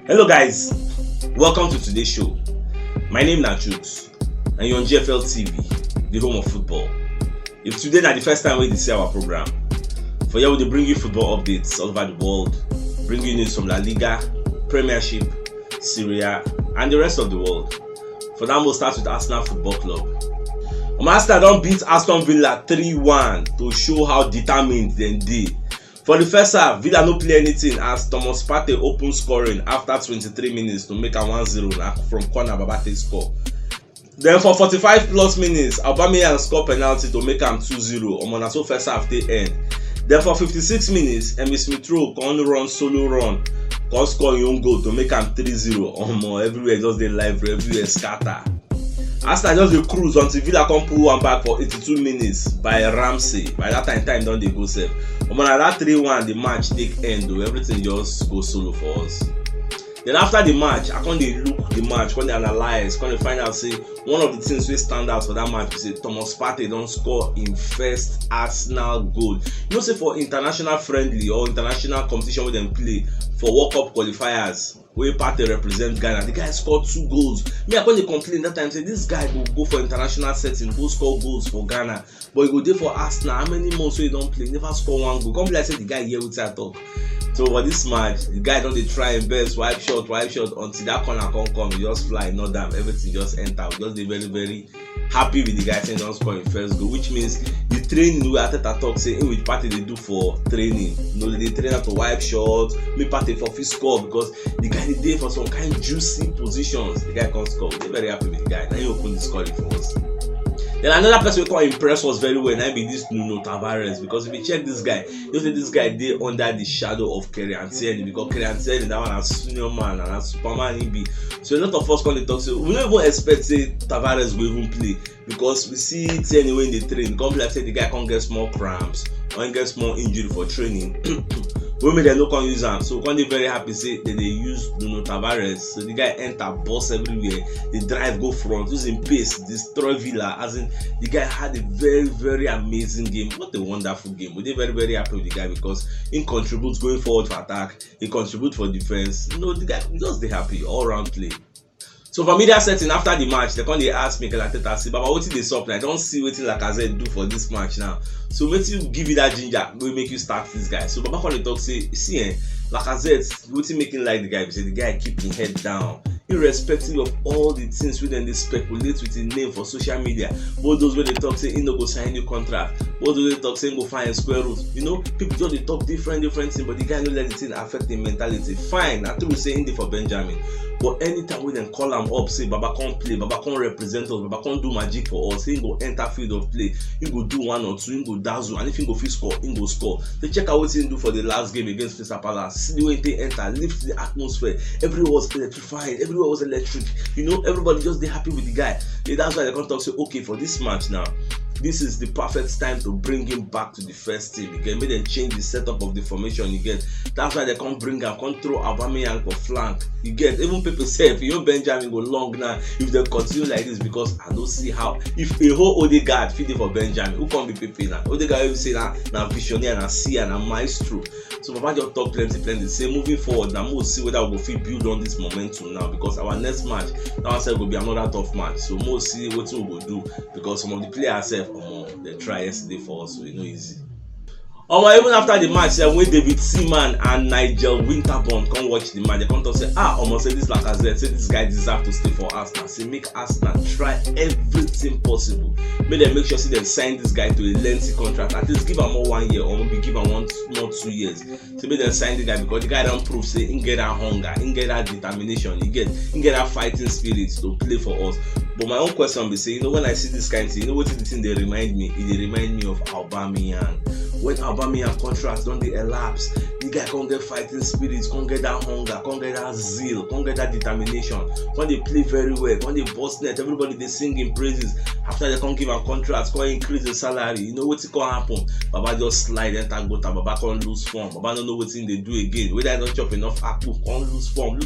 Hello guys, welcome to today's show. My name is Nachooks and you're on GFL TV, the home of football. If today is the first time we see our program, for here we bring you football updates all over the world, bring you news from La Liga, Premiership, Serie A and the rest of the world. For that we'll start with Arsenal Football Club. Arsenal don't beat Aston Villa 3-1 to show how determined they dey. For the first half, Villa no play anything as Thomas Partey opened scoring after 23 minutes to make a 1-0 from corner. Babate score. Then for 45 plus minutes, Aubameyang score penalty to make am 2-0. Na so first half they end. Then for 56 minutes, Emile Smith Rowe can run solo run, can score im own goal to make am 3-0. Everywhere just dey lively, everywhere scatter. Arsenal just dey cruise until Villa come pull one back for 82 minutes by Ramsey. By that time don dey go sef. Na that 3-1 the match take end though. Everything just go solo for us. Then after the match, I come dey look the match, come dey analyze, come dey find out say one of the things wey stand out for that match be say Thomas Partey don score im first Arsenal goal. You know say for international friendly or international competition wey dem play for World Cup qualifiers, wey Partey represent Ghana, the guy scored 2 goals. Me I come dey complain that time say this guy go for international setting, go score goals for Ghana, but he go dey for Arsenal. How many months wey he don play, never score 1 goal. Come be like say the guy hear wetin I talk. So for this match, the guy don dey try him best, wipe shot until that corner come, he just fly, not damn, everything just enter. We just dey very very happy with the guy saying don score him first goal, which means the training wey Ateta talk say in which Partey dey do for training, they train am to wipe shots, make Partey for fit score because the guy dey dey for some kind juicy positions. The guy can't score. We dey very happy with the guy. Now he open the scoring for us. Then another person we can impress us very well now be this Nuno Tavares, because if you check this guy, you say this guy dey under the shadow of Kylian Tierney, because Kylian Tierney that one as senior man and as Superman he be. So a lot of us come dey talk say we don't even expect say Tavares will even play, because we see Tierney when they train, come like say the guy can't get small cramps or get small injury for training. Women they no can use him, so can they very happy say that they use Nuno Tavares. So the guy enter, boss everywhere, the drive go front, using pace, destroy Villa. As in the guy had a very very amazing game. What a wonderful game. We very very happy with the guy because he contributes going forward for attack, he contributes for defense. The guy just dey happy all round play. So for media setting after the match, they come dey ask me Ateta say, Baba, wetin dey sup? I don't see wetin Lacazette do for this match now. So wetin give you that ginger wey make you start this guy? So Baba come dey talk say, see Lacazette, wetin make him like the guy be say the guy keep him head down, irrespective of all the things wey dem dey speculate with him name for social media. Both those wey dey talk say he no go sign new contract, both those wey dey talk say he go find a square root. People just dey talk different things, but the guy no let the thing affect him mentality. Fine, na true say he dey for Benjamin, but anytime we dem call am up say Baba come play, Baba come represent us, Baba come do magic for us, he go enter field of play, he go do 1 or 2, he go dazzle, and if he go fit score, he go score. They check out what he do for the last game against Crystal Palace. See the way they enter, lift the atmosphere. Everywhere was electrified, everywhere was electric. Everybody just dey happy with the guy. That's why they come talk say, okay, for this match now, this is the perfect time to bring him back to the first team. Make them change the setup of the formation. That's why they can't bring him, can't throw Aubameyang for flank. Even people say if Benjamin go long now if they continue like this, because I don't see how if a whole Odegaard fit for Benjamin, who can't be Pepe now? Odegaard will say na visionary and seer and maestro. So Papa just talk plenty. Say moving forward now we'll see whether we go fit build on this momentum now, because our next match now said will be another tough match. So we'll see what we will do, because some of the players say they try yesterday for us, so easy. Even after the match, when David Seaman and Nigel Winterburn come watch the match, they come talk say, say this Lacazette, say this guy deserve to stay for Arsenal. Say make Arsenal try everything possible. Make them make sure say they sign this guy to a lengthy contract. At least give him more 1 year, or maybe give him 1 more 2 years. So make them sign the guy, because the guy don't prove say he get that hunger, he get that determination, he get that fighting spirit to play for us. But my own question be say, when I see this kind of thing, what is the thing they remind me? They remind me of Aubameyang. When Aubameyang contracts don't they elapse, the guy can't get fighting spirits, can't get that hunger, can't get that zeal, can't get that determination. When they play very well, when they bust net, everybody they sing in praises. After they can't give a contract, can't increase the salary. What's it gonna happen? Baba just slide and tag Gota. Baba can't lose form. Baba don't know what thing they do again. Whether I don't chop enough apple, can't lose form.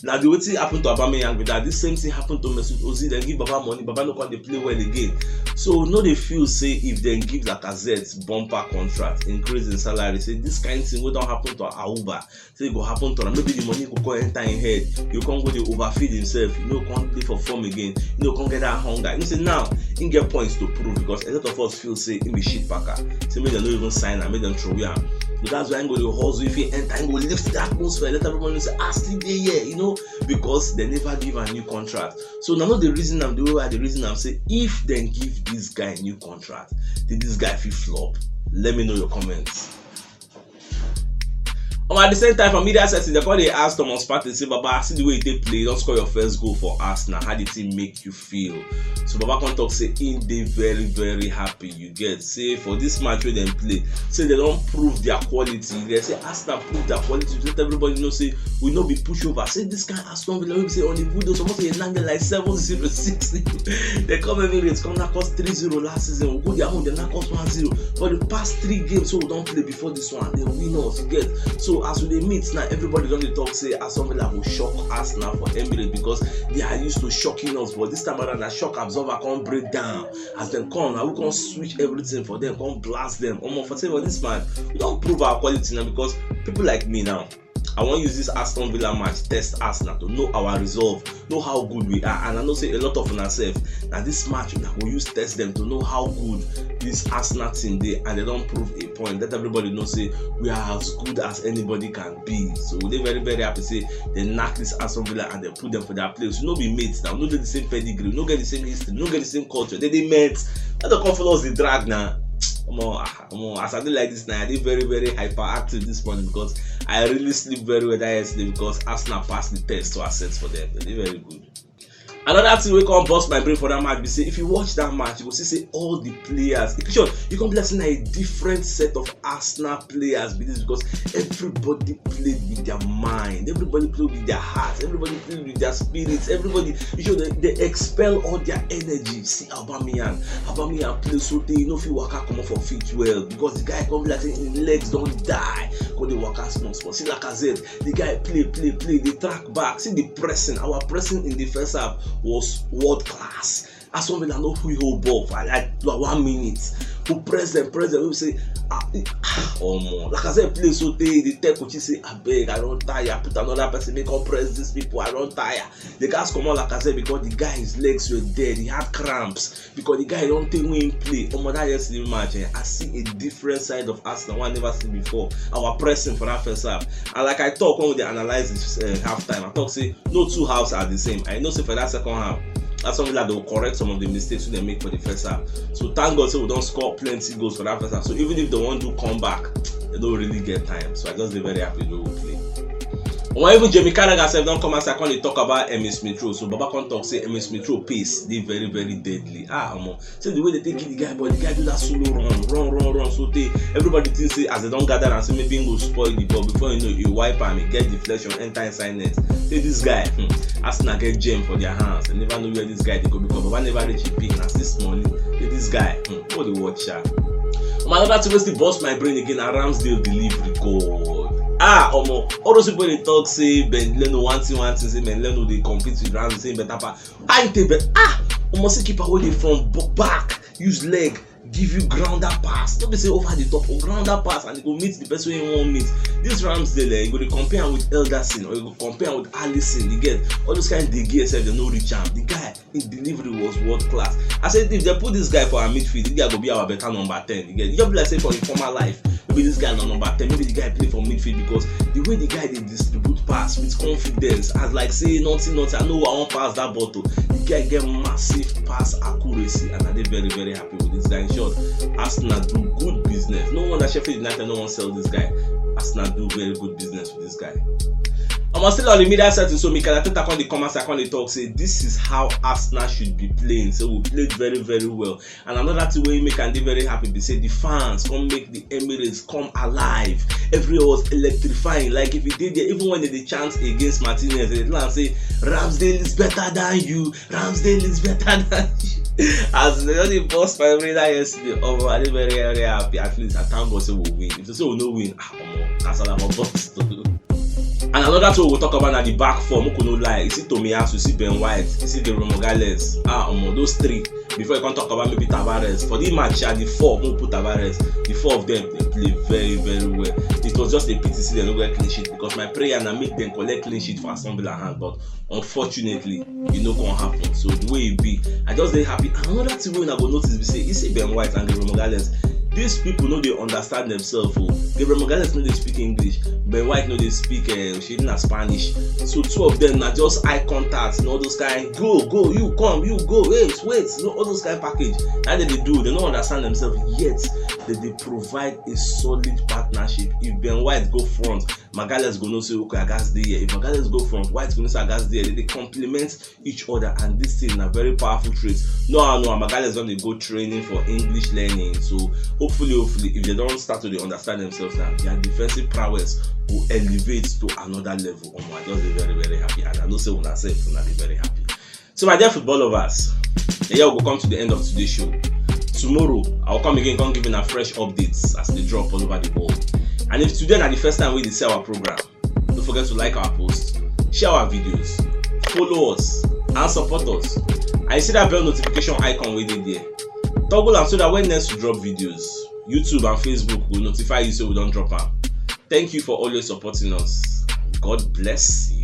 Now the way thing happened to Aubameyang with that, this same thing happened to Mesut Ozil. Then give Baba money, Baba no can they play well again. So no they feel say if they give Lacazette bumper contract, increase in salary, say this kind of thing wey don happen to Auba, say e go happen to am. Maybe the money go come enter him head, you come go dey overfeed himself, you know, come play for form again, you know, come get that hunger. You know, say now him get points to prove because a lot of us feel say him be shit packer. Say make dem no even sign am, make dem throw am. But that's why I'm going to hustle. If he enter, I'm going to lift the atmosphere, let everybody say, still there, yeah, you know, because they never give a new contract. So now the reason I'm doing the reason I'm saying, if they give this guy a new contract, did this guy feel flop? Let me know your comments. At the same time, for media setting, they call the ASTON on Spartan say, Baba, see the way they play, don't score your first goal for Arsenal. How did it make you feel? So Baba can talk say, in they very, very happy. You get say for this match where they play, say they don't prove their quality. They say Arsenal prove their quality. Let everybody know say we not be push over. Say this kind of Aston Villa, we say on the video, so they landed like 7-0-6. They come every race, come knock us 3-0 last season. We go their home, they knock us 1-0. For the past 3 games, so we don't play before this one, they win us. You get so. As we meet now, everybody don't talk say Aston Villa will shock us now for Emirates because they are used to shocking us, but this time around the shock absorber can't break down. As them come now, we can switch everything for them, can't blast them. For this man, we don't prove our quality now because people like me now, I want to use this Aston Villa match test Arsenal to know our resolve, know how good we are, and I know say a lot of ourselves. Now this match we will use test them to know how good this Arsenal team they and they don't prove a point. Let everybody know say we are as good as anybody can be. So they very very happy say they knock this Aston Villa and they put them for their place. We no be mates now, we no get the same pedigree, we no get the same history, we no get the same culture. They mates. Let the come follow us the drag now. As I do like this now, I did very very hyperactive this morning because I really sleep very well yesterday because Arsenal passed the test to assess for them. They did very good. Another thing we can't bust my brain for that match be say if you watch that match, you will see say all the players. You can be seeing a different set of Arsenal players because everybody played with their mind, everybody played with their heart, everybody played with their spirits, everybody they expel all their energy. See Aubameyang play so they if you work out come off for fit well because the guy come like his legs don't die because they work out small. See Lacazette, the guy play, they track back. See the pressing, our pressing in the first half was world class. Aston Villa know who hold ball for like 1 minute. Who press them, we say, like I said, play so the tech coach say, I beg, I don't tire. Put another person, make up press these people, I don't tire. The guys come on like I said because the guy's legs were dead, he had cramps because the guy don't think we play. That yesterday match, I see a different side of Arsenal I never seen before. Our pressing for that first half, and like I talk when they analyze this halftime, I talk say no two halves are the same. I know say for that second half. That's something that they will correct some of the mistakes they make for the first half. So thank God, so we don't score plenty goals for that first half. So even if they want to come back, they don't really get time. So I just be very happy they will play. Or even Jamie Carragher said don't come and say I talk about Emile Smith Rowe. So Baba can't talk say Emile Smith Rowe pace they very very deadly. So the way they take the guy, but the guy do that solo run. So everybody thinks say as they don't gather and say maybe he go spoil the ball before you know you wipe him, he get deflection, enter inside net. Say this guy, Arsenal get gem for their hands. They never know where this guy they go because Baba never reach a peak. As this morning, this guy, what the watch out. Another thing was bust my brain again. A Ramsdale delivery God. All those people they talk say Ben Leno one thing say Ben Leno they compete with Ramsdale saying better pass. I take bet almost keep away from back, use leg, give you grounder pass. Don't be say over the top or grounder pass and you go meet the person you want meet. This Ramsdale, you go to compare with Elderson or you go compare with Alisson. You get all those kind of they get they no reach out. The guy in delivery was world class. I said if they put this guy for our midfield, this guy go be our better number 10. You get you just be like say for informal life. Maybe this guy not number 10, maybe the guy play for midfield because the way the guy they distribute pass with confidence as like say nothing, I know I won't pass that bottle. The guy get massive pass accuracy and I very very happy with this guy. In short, Arsenal do good business. No wonder Sheffield United no one sell this guy. Arsenal do very good business with this guy. I'm still on the media setting, so Mikel Arteta on the comments, I can talk say this is how Arsenal should be playing. So we played very very well. And another thing where make Andy very happy, they say the fans come make the Emirates come alive. Everyone was electrifying. Like if you did there, even when they chant against Martinez, they say Ramsdale is better than you. Ramsdale is better than you. As they only bust my brain yesterday, I'm very very happy. At least I thank God say we'll win. If they say we'll not win, that's all I'm about. And another thing we'll talk about at the back four, we no lie. You see Tomiyasu, you see Ben White, you see the Romogales. Those three. Before you can talk about maybe Tavares. For the match at the four, we'll put Tavares. The four of them they play very very well. It was just a pity say they no get clean sheet, because my prayer na make them collect clean sheet for Aston Villa hand, but unfortunately e no come happen. So the way e be, I just dey happy. And another thing wey una go notice be say, you see Ben White and Gabriel Magalhaes, these people no dey understand themselves. Gabriel Magalhaes no dey speak English, Ben White no dey speak Spanish. So two of them na just eye contact, all those kind go, you come, you go, wait, all those kind package. How they do, they no understand themselves, yet they provide a solid partnership. If Ben White go front, Magalhaes go know say okay, I gas dey here. If Magalhaes go front, White go know say I gas dey here. They complement each other, and this thing na very powerful trait. No, Magalhaes don dey go training for English learning. So hopefully, if they don't start to understand themselves now, their defensive prowess will elevate to another level. I just be very, very happy, and I know say una sef una dey very happy. So my dear football lovers, here we go come to the end of today's show. Tomorrow I'll come again, come giving a fresh updates as they drop all over the world. And if today na the first time we see our program, don't forget to like our post, share our videos, follow us, and support us. And you see that bell notification icon waiting there. Toggle am so that when next we drop videos, YouTube and Facebook will notify you so we don't drop them. Thank you for always supporting us. God bless you.